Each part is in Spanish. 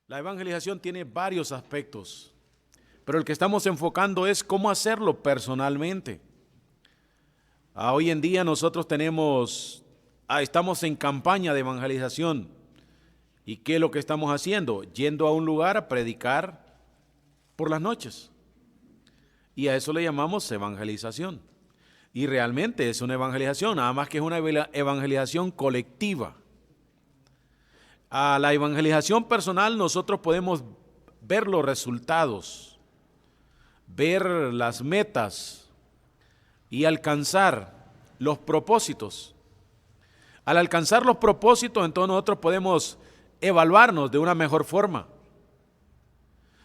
La evangelización tiene varios aspectos, pero el que estamos enfocando es cómo hacerlo personalmente. Hoy en día nosotros estamos en campaña de evangelización. ¿Y qué es lo que estamos haciendo? Yendo a un lugar a predicar por las noches. Y a eso le llamamos evangelización. Y realmente es una evangelización, nada más que es una evangelización colectiva. A la evangelización personal nosotros podemos ver los resultados, ver las metas y alcanzar los propósitos. Al alcanzar los propósitos, entonces nosotros podemos evaluarnos de una mejor forma.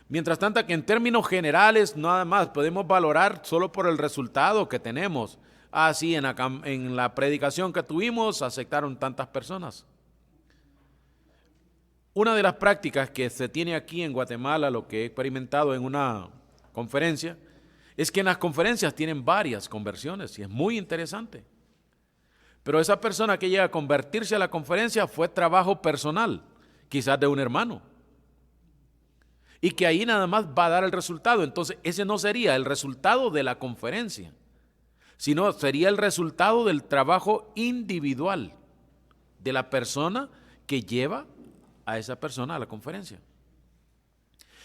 Mientras tanto que en términos generales nada más podemos valorar solo por el resultado que tenemos. Sí, en la predicación que tuvimos aceptaron tantas personas. Una de las prácticas que se tiene aquí en Guatemala, lo que he experimentado en una conferencia, es que en las conferencias tienen varias conversiones y es muy interesante. Pero esa persona que llega a convertirse a la conferencia fue trabajo personal, quizás de un hermano. Y que ahí nada más va a dar el resultado. Entonces ese no sería el resultado de la conferencia, sino sería el resultado del trabajo individual de la persona que lleva a esa persona a la conferencia.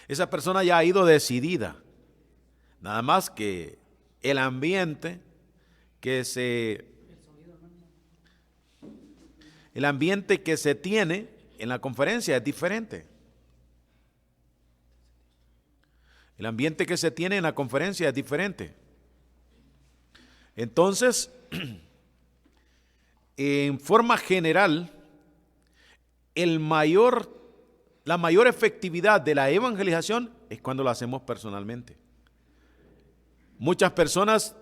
Esa persona ya ha ido decidida, nada más que el ambiente que se tiene en la conferencia es diferente. El ambiente que se tiene en la conferencia es diferente. Entonces, en forma general, la mayor efectividad de la evangelización es cuando la hacemos personalmente. Muchas personas,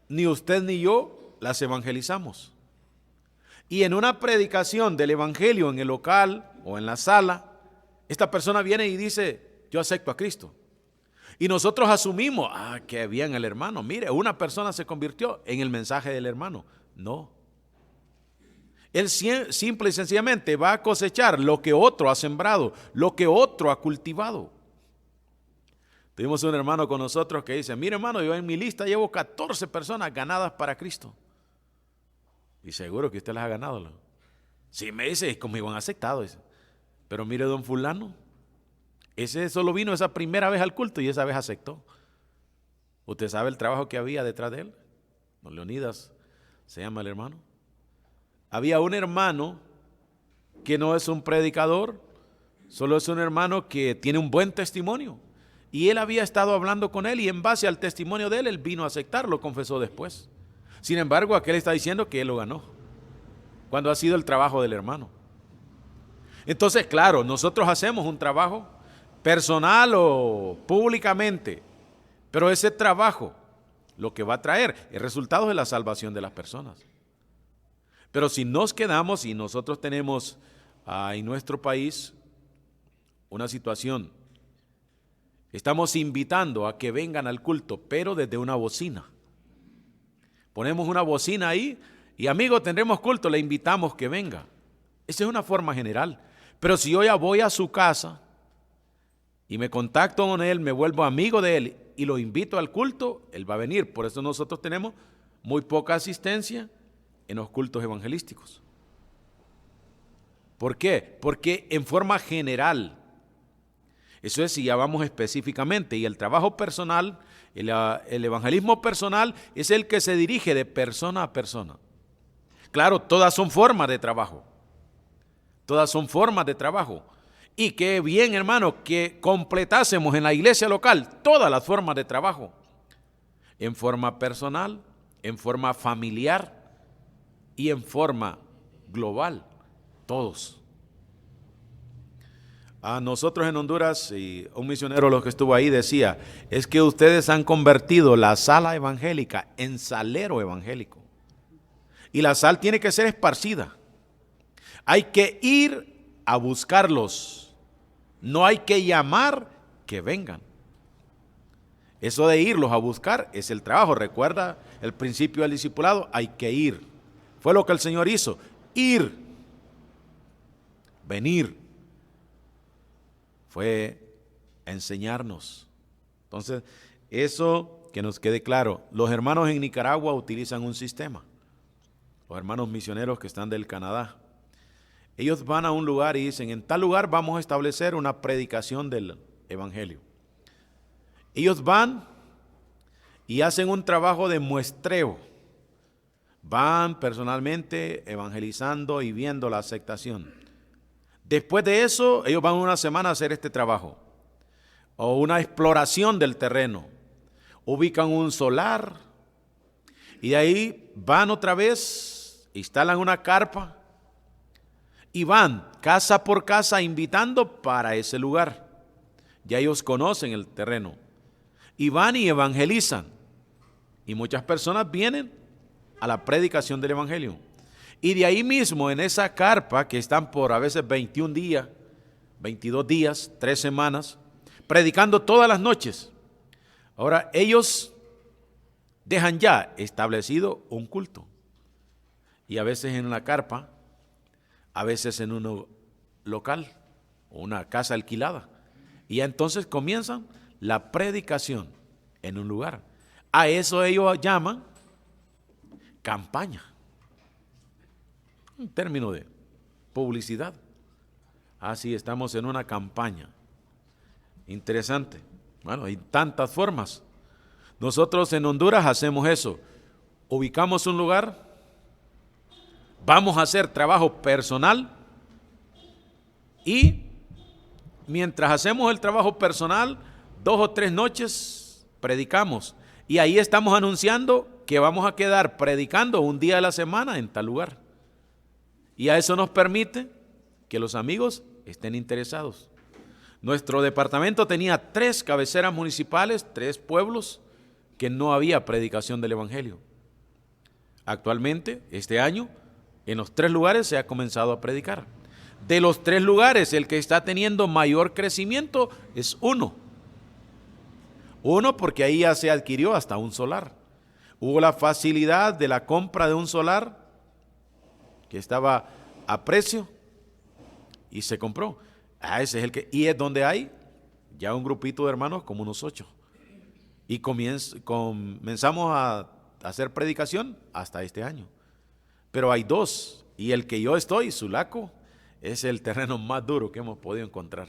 ni usted ni yo, las evangelizamos. Y en una predicación del evangelio en el local o en la sala, esta persona viene y dice, yo acepto a Cristo. Y nosotros asumimos, qué bien el hermano, mire, una persona se convirtió en el mensaje del hermano. No. Él simple y sencillamente va a cosechar lo que otro ha sembrado, lo que otro ha cultivado. Tuvimos un hermano con nosotros que dice, mire hermano, yo en mi lista llevo 14 personas ganadas para Cristo. Y seguro que usted las ha ganado. Sí, me dice, es conmigo han aceptado. Dice. Pero mire don fulano, ese solo vino esa primera vez al culto y esa vez aceptó. ¿Usted sabe el trabajo que había detrás de él? Don Leonidas se llama el hermano. Había un hermano que no es un predicador, solo es un hermano que tiene un buen testimonio. Y él había estado hablando con él y en base al testimonio de él vino a aceptar, lo confesó después. Sin embargo, aquel está diciendo que él lo ganó, cuando ha sido el trabajo del hermano. Entonces, claro, nosotros hacemos un trabajo personal o públicamente, pero ese trabajo lo que va a traer es resultado de la salvación de las personas. Pero si nos quedamos y nosotros tenemos en nuestro país una situación, estamos invitando a que vengan al culto, pero desde una bocina. Ponemos una bocina ahí y amigo, tendremos culto, le invitamos que venga. Esa es una forma general. Pero si yo ya voy a su casa y me contacto con él, me vuelvo amigo de él y lo invito al culto, él va a venir. Por eso nosotros tenemos muy poca asistencia en los cultos evangelísticos. ¿Por qué? Porque en forma general, eso es si ya vamos específicamente, y el trabajo personal, el evangelismo personal es el que se dirige de persona a persona. Claro, todas son formas de trabajo. Todas son formas de trabajo. Y qué bien, hermano, que completásemos en la iglesia local todas las formas de trabajo. En forma personal, en forma familiar y en forma global. Todos. A nosotros en Honduras, y un misionero los que estuvo ahí decía, es que ustedes han convertido la sala evangélica en salero evangélico. Y la sal tiene que ser esparcida. Hay que ir a buscarlos. No hay que llamar que vengan. Eso de irlos a buscar es el trabajo. Recuerda el principio del discipulado, hay que ir. Fue lo que el Señor hizo. Ir. Venir. fue enseñarnos. Entonces, eso que nos quede claro, los hermanos en Nicaragua utilizan un sistema, los hermanos misioneros que están del Canadá. Ellos van a un lugar y dicen, en tal lugar vamos a establecer una predicación del evangelio. Ellos van y hacen un trabajo de muestreo. Van personalmente evangelizando y viendo la aceptación. Después de eso, ellos van una semana a hacer este trabajo, o una exploración del terreno. Ubican un solar y de ahí van otra vez, instalan una carpa y van casa por casa invitando para ese lugar. Ya ellos conocen el terreno y van y evangelizan. Y muchas personas vienen a la predicación del evangelio. Y de ahí mismo, en esa carpa, que están por a veces 21 días, 22 días, 3 semanas, predicando todas las noches. Ahora, ellos dejan ya establecido un culto. Y a veces en la carpa, a veces en un local o una casa alquilada. Y ya entonces comienzan la predicación en un lugar. A eso ellos llaman campaña. Un término de publicidad. Así estamos en una campaña. Interesante. Bueno, hay tantas formas. Nosotros en Honduras hacemos eso. Ubicamos un lugar, vamos a hacer trabajo personal y mientras hacemos el trabajo personal, 2 o 3 noches predicamos. Y ahí estamos anunciando que vamos a quedar predicando un día de la semana en tal lugar. Y a eso nos permite que los amigos estén interesados. Nuestro departamento tenía 3 cabeceras municipales, 3 pueblos, que no había predicación del evangelio. Actualmente, este año, en los 3 lugares se ha comenzado a predicar. De los 3 lugares, el que está teniendo mayor crecimiento es uno. Uno, porque ahí ya se adquirió hasta un solar. Hubo la facilidad de la compra de un solar que estaba a precio y se compró. Ese es el que, y es donde hay ya un grupito de hermanos, como unos 8. Y comenzamos a hacer predicación hasta este año. Pero hay 2, y el que yo estoy, Sulaco, es el terreno más duro que hemos podido encontrar,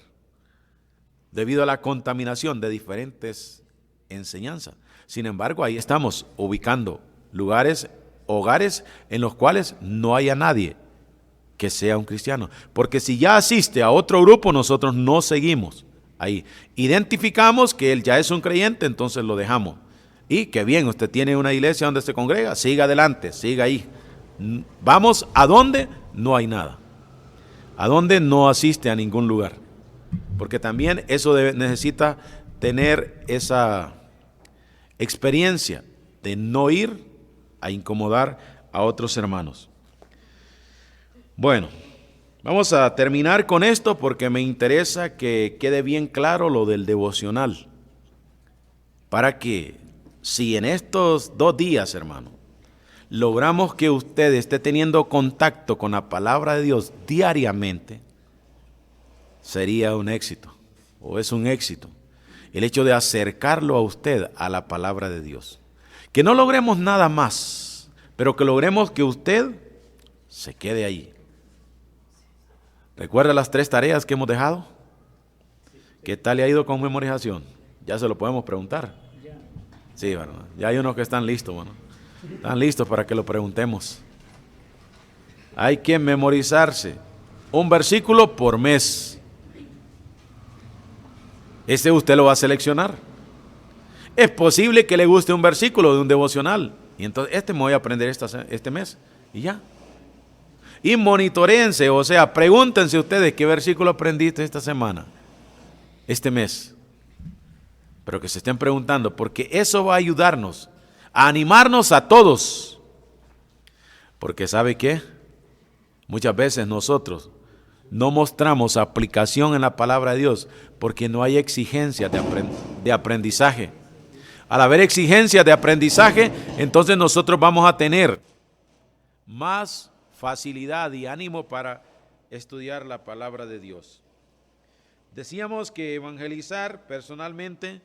debido a la contaminación de diferentes enseñanzas. Sin embargo, ahí estamos ubicando lugares, hogares en los cuales no haya nadie que sea un cristiano. Porque si ya asiste a otro grupo, nosotros no seguimos ahí. Identificamos que él ya es un creyente, entonces lo dejamos. Y que bien, usted tiene una iglesia donde se congrega, siga adelante, siga ahí. Vamos a donde no hay nada, a donde no asiste a ningún lugar. Porque también eso necesita tener esa experiencia de no ir a incomodar a otros hermanos. Bueno, vamos a terminar con esto porque me interesa que quede bien claro lo del devocional. Para que si en estos 2 días, hermano, logramos que usted esté teniendo contacto con la palabra de Dios diariamente, sería un éxito, o es un éxito, el hecho de acercarlo a usted a la palabra de Dios. Que no logremos nada más, pero que logremos que usted se quede ahí. ¿Recuerda las 3 tareas que hemos dejado? ¿Qué tal le ha ido con memorización? Ya se lo podemos preguntar. Sí, ¿verdad? Ya hay unos que están listos, bueno. Están listos para que lo preguntemos. Hay que memorizarse un versículo por mes. Este usted lo va a seleccionar. Es posible que le guste un versículo de un devocional. Y entonces me voy a aprender este mes. Y ya. Y monitoreense, o sea, pregúntense ustedes qué versículo aprendiste esta semana, este mes. Pero que se estén preguntando, porque eso va a ayudarnos, a animarnos a todos. Porque ¿sabe qué? Muchas veces nosotros no mostramos aplicación en la palabra de Dios porque no hay exigencias de aprendizaje. Al haber exigencias de aprendizaje, entonces nosotros vamos a tener más facilidad y ánimo para estudiar la palabra de Dios. Decíamos que evangelizar personalmente,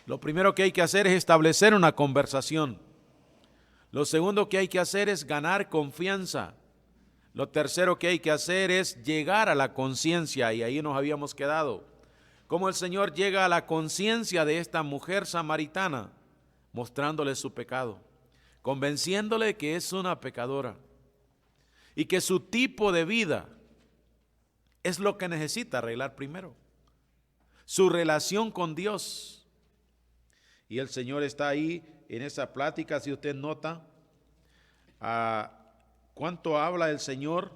lo primero que hay que hacer es establecer una conversación. Lo segundo que hay que hacer es ganar confianza. Lo tercero que hay que hacer es llegar a la conciencia, y ahí nos habíamos quedado. Cómo el Señor llega a la conciencia de esta mujer samaritana, mostrándole su pecado, convenciéndole que es una pecadora y que su tipo de vida es lo que necesita arreglar primero, su relación con Dios. Y el Señor está ahí en esa plática. Si usted nota cuánto habla el Señor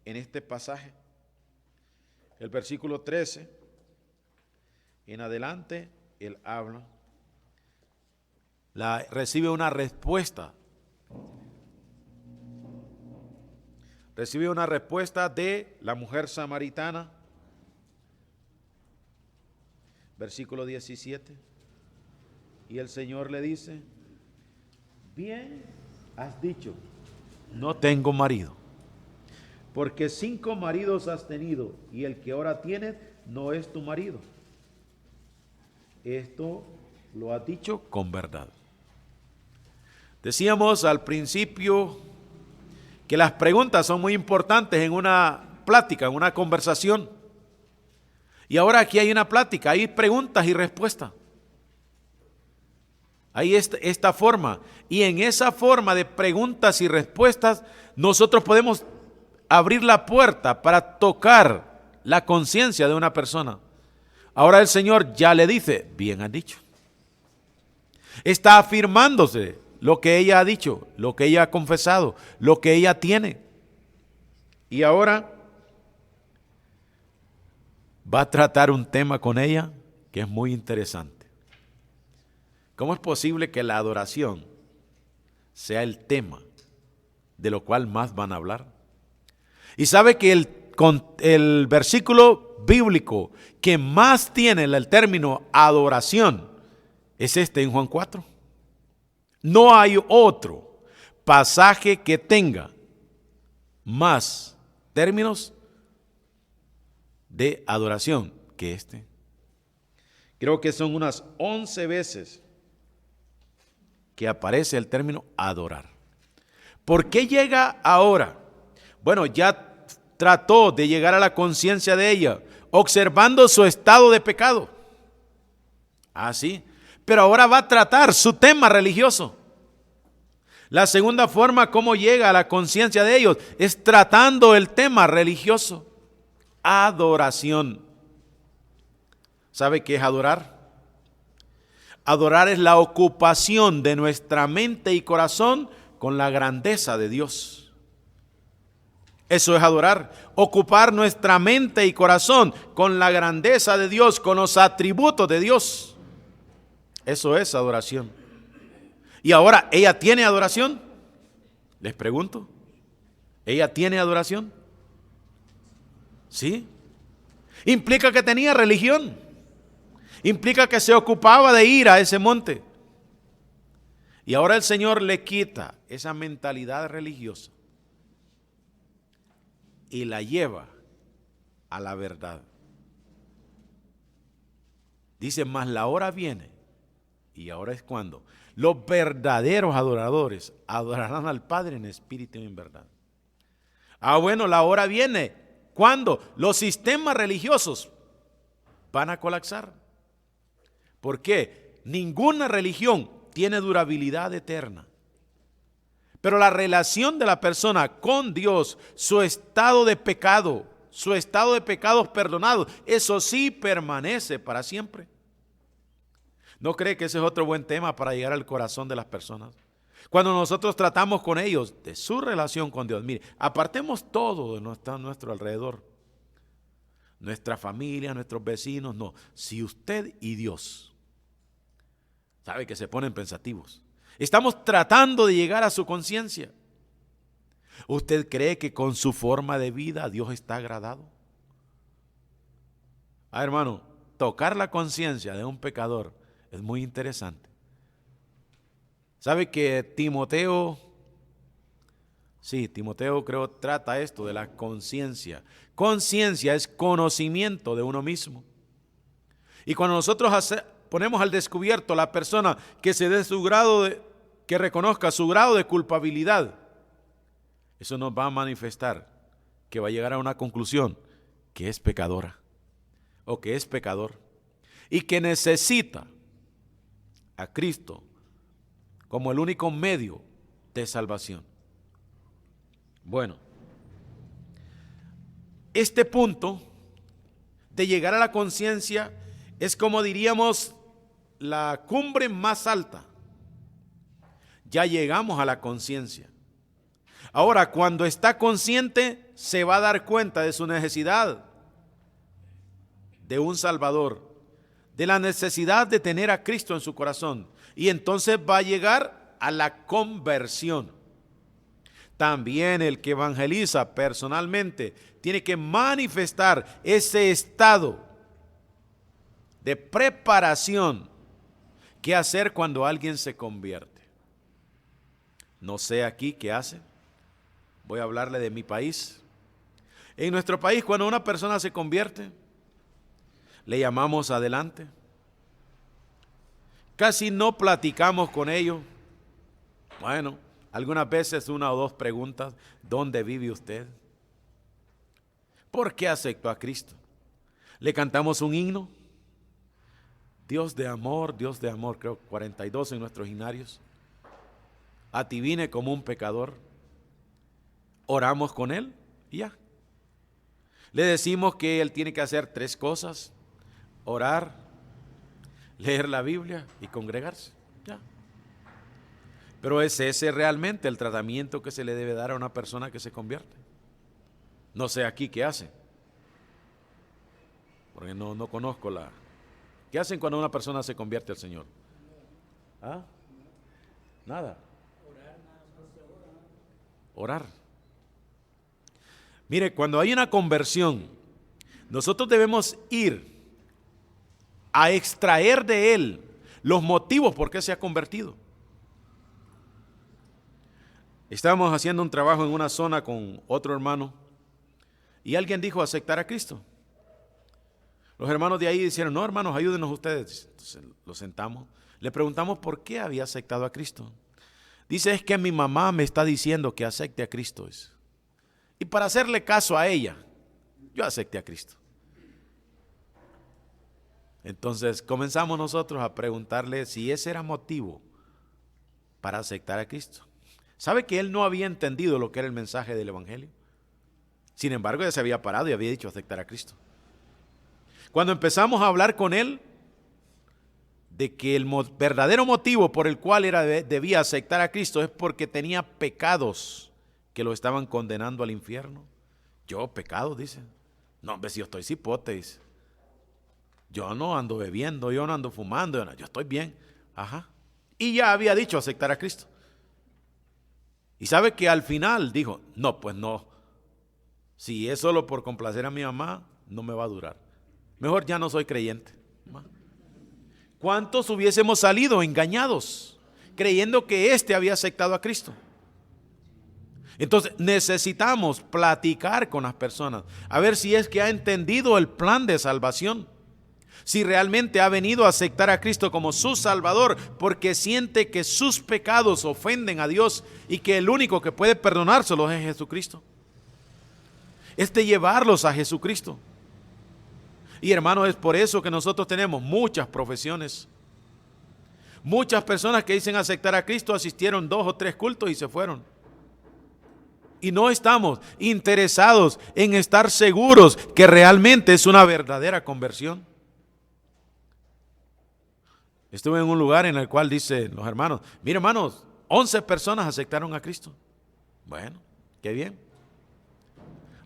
en este pasaje. El versículo 13 en adelante, Él habla, recibe una respuesta. Recibe una respuesta de la mujer samaritana. Versículo 17. Y el Señor le dice: bien has dicho, no tengo marido. Porque 5 maridos has tenido, y el que ahora tienes no es tu marido. Esto lo has dicho con verdad. Decíamos al principio que las preguntas son muy importantes en una plática, en una conversación. Y ahora aquí hay una plática, hay preguntas y respuestas. Hay esta forma. Y en esa forma de preguntas y respuestas, nosotros podemos abrir la puerta para tocar la conciencia de una persona. Ahora el Señor ya le dice: bien has dicho. Está afirmándose lo que ella ha dicho, lo que ella ha confesado, lo que ella tiene. Y ahora va a tratar un tema con ella que es muy interesante. ¿Cómo es posible que la adoración sea el tema de lo cual más van a hablar? Y sabe que el versículo bíblico que más tiene el término adoración es este en Juan 4. No hay otro pasaje que tenga más términos de adoración que este. Creo que son unas 11 veces que aparece el término adorar. ¿Por qué llega ahora? Bueno, ya trató de llegar a la conciencia de ella, observando su estado de pecado. Sí. Pero ahora va a tratar su tema religioso. La segunda forma como llega a la conciencia de ellos es tratando el tema religioso. Adoración. ¿Sabe qué es adorar? Adorar es la ocupación de nuestra mente y corazón con la grandeza de Dios. Eso es adorar. Ocupar nuestra mente y corazón con la grandeza de Dios, con los atributos de Dios. Eso es adoración. Y ahora, ¿ella tiene adoración? Les pregunto. ¿Ella tiene adoración? ¿Sí? Implica que tenía religión. Implica que se ocupaba de ir a ese monte. Y ahora el Señor le quita esa mentalidad religiosa y la lleva a la verdad. Dice: mas la hora viene. Y ahora es cuando los verdaderos adoradores adorarán al Padre en espíritu y en verdad. Bueno, la hora viene. ¿Cuándo? Los sistemas religiosos van a colapsar. ¿Por qué? Ninguna religión tiene durabilidad eterna. Pero la relación de la persona con Dios, su estado de pecado, su estado de pecados perdonados, eso sí permanece para siempre. ¿No cree que ese es otro buen tema para llegar al corazón de las personas? Cuando nosotros tratamos con ellos de su relación con Dios, mire, apartemos todo de nuestro alrededor. Nuestra familia, nuestros vecinos, no. Si usted y Dios, sabe que se ponen pensativos. Estamos tratando de llegar a su conciencia. ¿Usted cree que con su forma de vida Dios está agradado? Hermano, tocar la conciencia de un pecador es muy interesante. ¿Sabe que Timoteo Sí, Timoteo creo trata esto de la conciencia. Conciencia es conocimiento de uno mismo. Y cuando nosotros ponemos al descubierto la persona que se dé su grado que reconozca su grado de culpabilidad, eso nos va a manifestar que va a llegar a una conclusión que es pecadora o que es pecador y que necesita a Cristo como el único medio de salvación. Bueno, este punto de llegar a la conciencia es, como diríamos, la cumbre más alta. Ya llegamos a la conciencia. Ahora, cuando está consciente, se va a dar cuenta de su necesidad de un Salvador, de la necesidad de tener a Cristo en su corazón. Y entonces va a llegar a la conversión. También el que evangeliza personalmente tiene que manifestar ese estado de preparación. ¿Qué hacer cuando alguien se convierte? No sé aquí qué hace. Voy a hablarle de mi país. En nuestro país, cuando una persona se convierte, le llamamos adelante. Casi no platicamos con ellos. Bueno, algunas veces una o dos preguntas. ¿Dónde vive usted? ¿Por qué aceptó a Cristo? Le cantamos un himno. Dios de amor, creo 42 en nuestros himnarios. A ti vine como un pecador. Oramos con él y ya. Le decimos que él tiene que hacer 3 cosas: orar, leer la Biblia y congregarse. Ya. Pero ¿es ese realmente el tratamiento que se le debe dar a una persona que se convierte? No sé aquí qué hacen, porque no conozco la... ¿Qué hacen cuando una persona se convierte al Señor? ¿Ah? Nada. Orar. Mire, cuando hay una conversión, nosotros debemos ir a extraer de él los motivos por qué se ha convertido. Estábamos haciendo un trabajo en una zona con otro hermano y alguien dijo aceptar a Cristo. Los hermanos de ahí dijeron: no, hermanos, ayúdenos ustedes. Entonces lo sentamos, le preguntamos por qué había aceptado a Cristo. Dice: es que mi mamá me está diciendo que acepte a Cristo. Y para hacerle caso a ella, yo acepté a Cristo. Entonces comenzamos nosotros a preguntarle si ese era motivo para aceptar a Cristo. ¿Sabe que él no había entendido lo que era el mensaje del Evangelio? Sin embargo, ya se había parado y había dicho aceptar a Cristo. Cuando empezamos a hablar con él de que el verdadero motivo por el cual debía aceptar a Cristo es porque tenía pecados que lo estaban condenando al infierno. Yo, pecado, dice. No, hombre, si yo estoy cipote, dice. Yo no ando bebiendo, yo no ando fumando, yo estoy bien. Ajá. Y ya había dicho aceptar a Cristo. Y sabe que al final dijo: no, pues no. Si es solo por complacer a mi mamá, no me va a durar. Mejor ya no soy creyente. ¿Cuántos hubiésemos salido engañados creyendo que éste había aceptado a Cristo? Entonces necesitamos platicar con las personas, a ver si es que ha entendido el plan de salvación, si realmente ha venido a aceptar a Cristo como su Salvador, porque siente que sus pecados ofenden a Dios y que el único que puede perdonárselos es Jesucristo. Es de llevarlos a Jesucristo. Y hermanos, es por eso que nosotros tenemos muchas profesiones. Muchas personas que dicen aceptar a Cristo asistieron 2 o 3 cultos y se fueron. Y no estamos interesados en estar seguros que realmente es una verdadera conversión. Estuve en un lugar en el cual dicen los hermanos: mire, hermanos, 11 personas aceptaron a Cristo. Bueno, qué bien.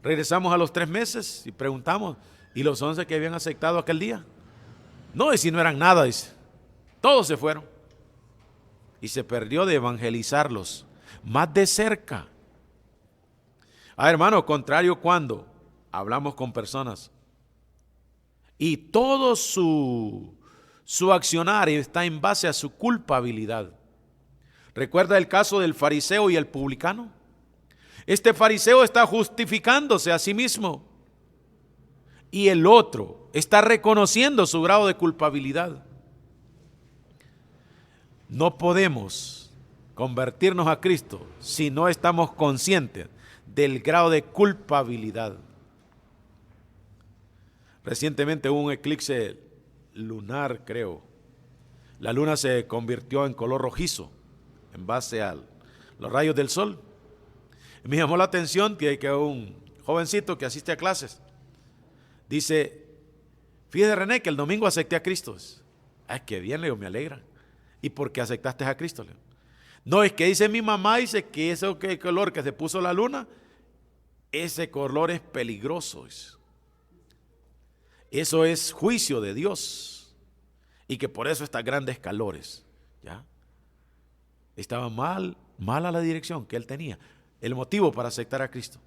Regresamos a los 3 meses y preguntamos: ¿y los 11 que habían aceptado aquel día? No, y si no eran nada, dice. Todos se fueron. Y se perdió de evangelizarlos más de cerca. Hermano, contrario cuando hablamos con personas y todo su accionar está en base a su culpabilidad. ¿Recuerda el caso del fariseo y el publicano? Este fariseo está justificándose a sí mismo y el otro está reconociendo su grado de culpabilidad. No podemos convertirnos a Cristo si no estamos conscientes del grado de culpabilidad. Recientemente hubo un eclipse lunar, creo. La luna se convirtió en color rojizo en base a los rayos del sol. Me llamó la atención que un jovencito que asiste a clases dice: fíjate, René, que el domingo acepté a Cristo. Ah, qué bien, Leo, me alegra. ¿Y por qué aceptaste a Cristo, Leo? No, es que dice mi mamá, dice que ese color que se puso la luna, ese color es peligroso. Eso es juicio de Dios. Y que por eso está grandes calores. ¿Ya? Estaba mala la dirección que él tenía. El motivo para aceptar a Cristo.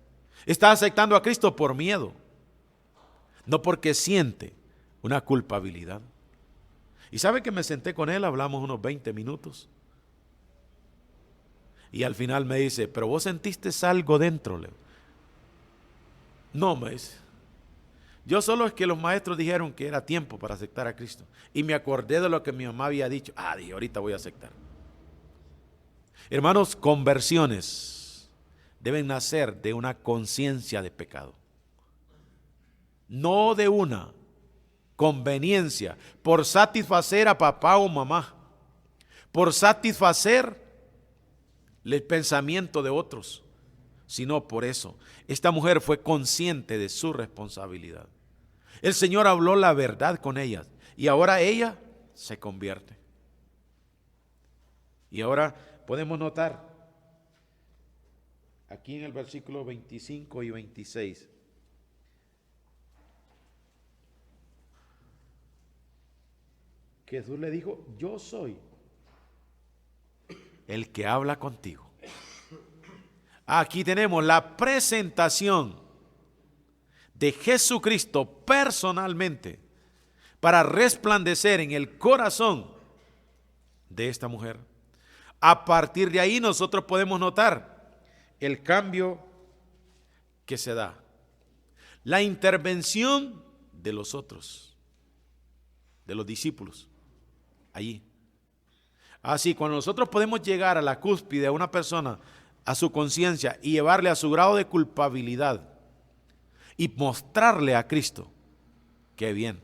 Está aceptando a Cristo por miedo. No porque siente una culpabilidad. Y sabe que me senté con él, hablamos unos 20 minutos. Y al final me dice: pero vos sentiste algo dentro, Leo. No, me dice. Yo solo es que los maestros dijeron que era tiempo para aceptar a Cristo. Y me acordé de lo que mi mamá había dicho. Dije, ahorita voy a aceptar. Hermanos, conversiones deben nacer de una conciencia de pecado. No de una conveniencia por satisfacer a papá o mamá, por satisfacer el pensamiento de otros, sino por eso. Esta mujer fue consciente de su responsabilidad. El Señor habló la verdad con ella y ahora ella se convierte. Y ahora podemos notar aquí en el versículo 25 y 26. Jesús le dijo: yo soy el que habla contigo. Aquí tenemos la presentación de Jesucristo personalmente para resplandecer en el corazón de esta mujer. A partir de ahí nosotros podemos notar el cambio que se da. La intervención de los otros, de los discípulos, allí. Así, cuando nosotros podemos llegar a la cúspide a una persona, a su conciencia y llevarle a su grado de culpabilidad y mostrarle a Cristo, qué bien.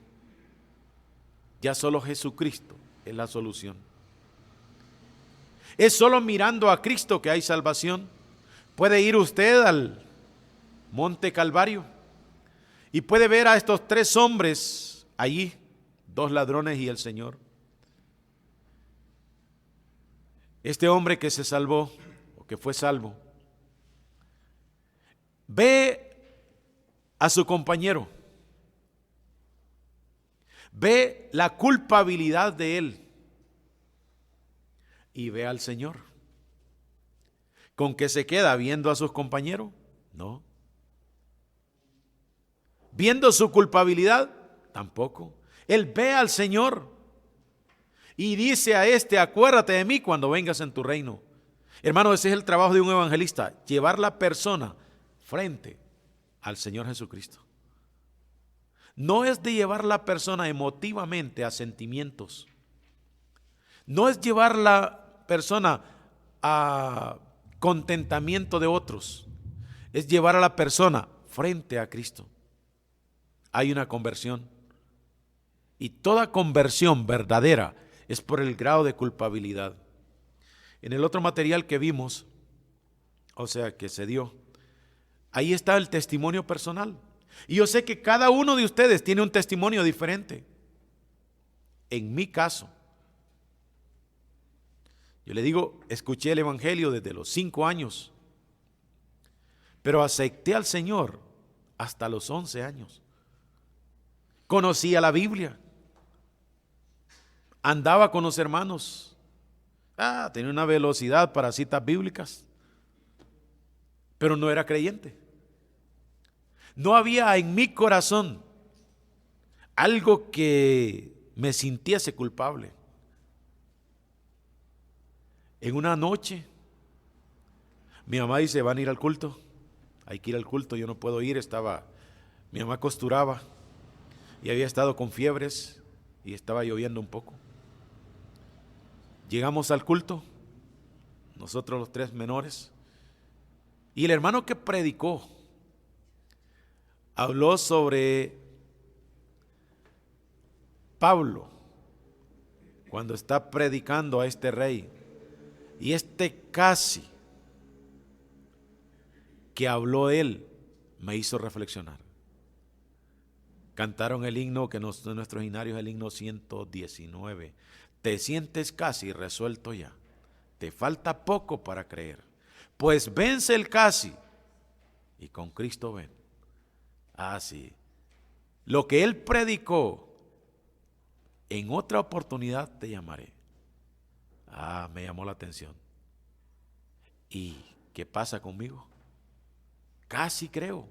Ya solo Jesucristo es la solución. Es solo mirando a Cristo que hay salvación. Puede ir usted al Monte Calvario y puede ver a estos tres hombres allí, 2 ladrones y el Señor. Este hombre que se salvó, o que fue salvo, ve a su compañero, ve la culpabilidad de él y ve al Señor. ¿Con qué se queda? ¿Viendo a sus compañeros? No. ¿Viendo su culpabilidad? Tampoco. Él ve al Señor y dice a este: acuérdate de mí cuando vengas en tu reino. Hermano, ese es el trabajo de un evangelista, llevar la persona frente al Señor Jesucristo. No es de llevar la persona emotivamente a sentimientos. No es llevar la persona a contentamiento de otros. Es llevar a la persona frente a Cristo. Hay una conversión. Y toda conversión verdadera es por el grado de culpabilidad. En el otro material que vimos, o sea, que se dio, ahí está el testimonio personal. Y yo sé que cada uno de ustedes tiene un testimonio diferente. En mi caso, yo le digo, escuché el evangelio desde los 5 años, pero acepté al Señor hasta los 11 años. Conocía la Biblia, andaba con los hermanos, tenía una velocidad para citas bíblicas, pero no era creyente. No había en mi corazón algo que me sintiese culpable. En una noche Mi mamá dice, ¿van a ir al culto? Hay que ir al culto, yo no puedo ir, mi mamá costuraba y había estado con fiebres y estaba lloviendo un poco. Llegamos al culto, nosotros los 3 menores, y el hermano que predicó habló sobre Pablo cuando está predicando a este rey, y casi que habló él me hizo reflexionar. Cantaron el himno que nuestros himnarios, el himno 119. Te sientes casi resuelto ya, te falta poco para creer, pues vence el casi y con Cristo ven. Sí, lo que él predicó, en otra oportunidad te llamaré. Me llamó la atención. ¿Y qué pasa conmigo? Casi creo.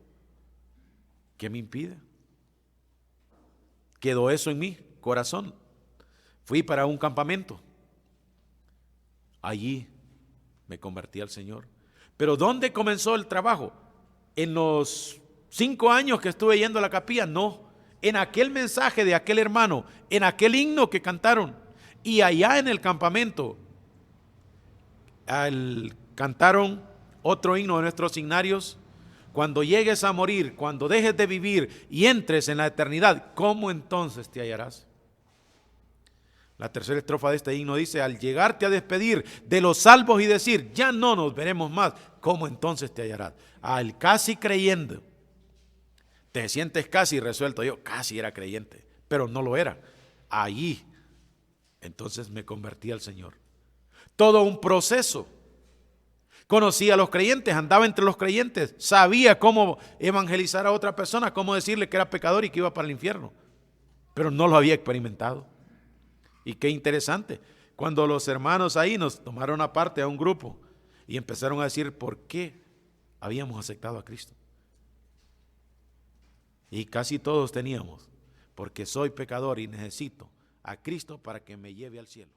¿Qué me impide? Quedó eso en mi corazón. Fui para un campamento. Allí me convertí al Señor. Pero ¿dónde comenzó el trabajo? ¿En los 5 años que estuve yendo a la capilla? No. En aquel mensaje de aquel hermano, en aquel himno que cantaron. Y allá en el campamento cantaron otro himno de nuestros himnarios. Cuando llegues a morir, cuando dejes de vivir y entres en la eternidad, ¿cómo entonces te hallarás? La tercera estrofa de este himno dice, al llegarte a despedir de los salvos y decir, ya no nos veremos más, ¿cómo entonces te hallarás? Al casi creyendo, te sientes casi resuelto. Yo casi era creyente, pero no lo era. Allí, entonces me convertí al Señor. Todo un proceso. Conocía a los creyentes, andaba entre los creyentes, sabía cómo evangelizar a otra persona, cómo decirle que era pecador y que iba para el infierno, pero no lo había experimentado. Y qué interesante, cuando los hermanos ahí nos tomaron aparte a un grupo y empezaron a decir por qué habíamos aceptado a Cristo. Y casi todos teníamos, porque soy pecador y necesito a Cristo para que me lleve al cielo.